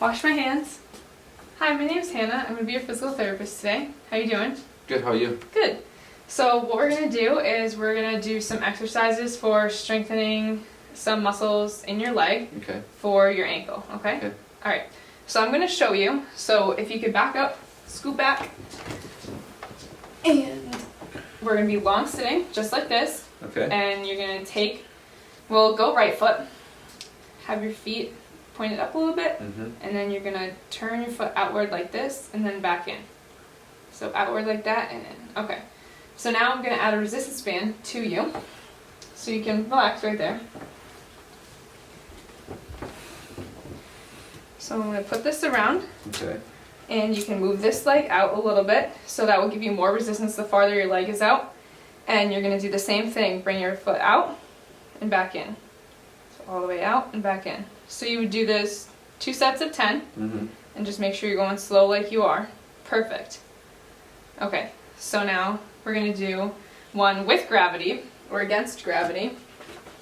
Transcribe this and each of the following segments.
Wash my hands. Hi, my name is Hannah. I'm going to be your physical therapist today. How you doing? Good, how are you? Good. So what we're going to do is we're going to do some exercises for strengthening some muscles in your leg for your ankle, okay? Alright, so I'm going to show you. So if you could back up, scoot back, and we're going to be long sitting, just like this. Okay. And you're going to take, well, go right foot, have your feet pointed up a little bit, and then you're going to turn your foot outward like this, and then back in. So outward like that, and in. Okay. So now I'm going to add a resistance band to you, so you can relax right there. So I'm going to put this around, and you can move this leg out a little bit, so that will give you more resistance the farther your leg is out. And you're going to do the same thing, bring your foot out and back in. So all the way out and back in. So you would do this 2 sets of 10, and just make sure you're going slow like you are. Perfect. Okay, so now we're going to do one with gravity, or against gravity.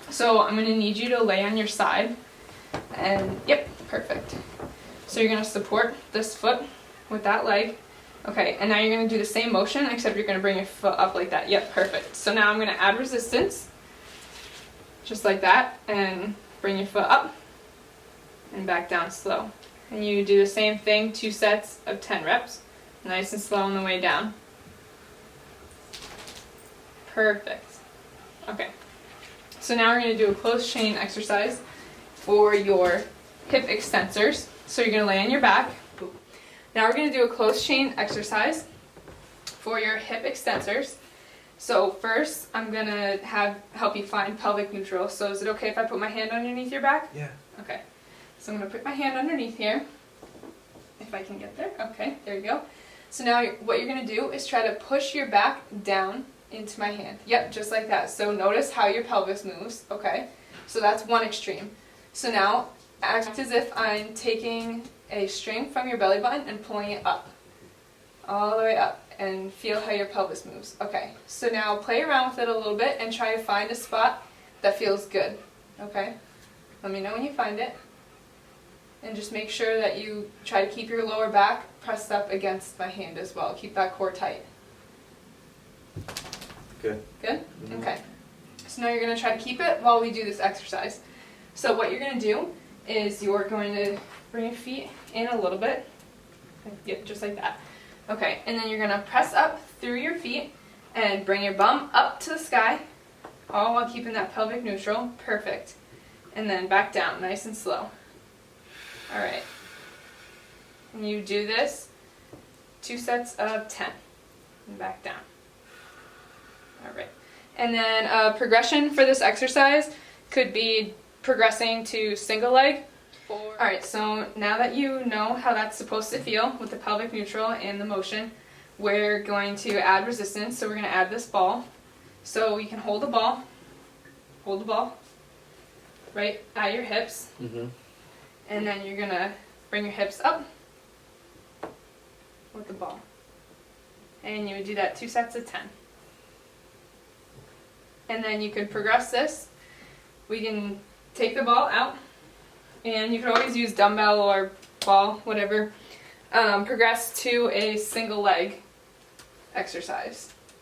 So I'm going to need you to lay on your side, and yep, perfect. So you're going to support this foot with that leg. Okay, and now you're going to do the same motion, except you're going to bring your foot up like that. Yep, perfect. So now I'm going to add resistance, just like that, and bring your foot up, and back down slow. And you do the same thing, 2 sets of 10 reps, nice and slow on the way down. Perfect. Okay, so now we're going to do a closed chain exercise for your hip extensors. So you're going to lay on your back. Now we're going to do a closed chain exercise for your hip extensors. So first, I'm going to help you find pelvic neutral. So is it okay if I put my hand underneath your back? Yeah. Okay. So I'm going to put my hand underneath here, if I can get there. Okay, there you go. So now what you're going to do is try to push your back down into my hand. Yep, just like that. So notice how your pelvis moves. Okay, so that's one extreme. So now act as if I'm taking a string from your belly button and pulling it up, all the way up, and feel how your pelvis moves. Okay, so now play around with it a little bit and try to find a spot that feels good. Okay, let me know when you find it. And just make sure that you try to keep your lower back pressed up against my hand as well. Keep that core tight. Good. Good? Okay. So now you're going to try to keep it while we do this exercise. So what you're going to do is you're going to bring your feet in a little bit. Yep, just like that. Okay, and then you're going to press up through your feet and bring your bum up to the sky, all while keeping that pelvic neutral. Perfect. And then back down, nice and slow. Alright, and you do this 2 sets of 10, and back down. Alright, and then progression for this exercise could be progressing to single leg. Alright, so now that you know how that's supposed to feel with the pelvic neutral and the motion, we're going to add resistance. So we're going to add this ball. So you can hold the ball right at your hips. And then you're going to bring your hips up with the ball. And you would do that 2 sets of 10. And then you could progress this. We can take the ball out, and you could always use dumbbell or ball, whatever. Progress to a single leg exercise.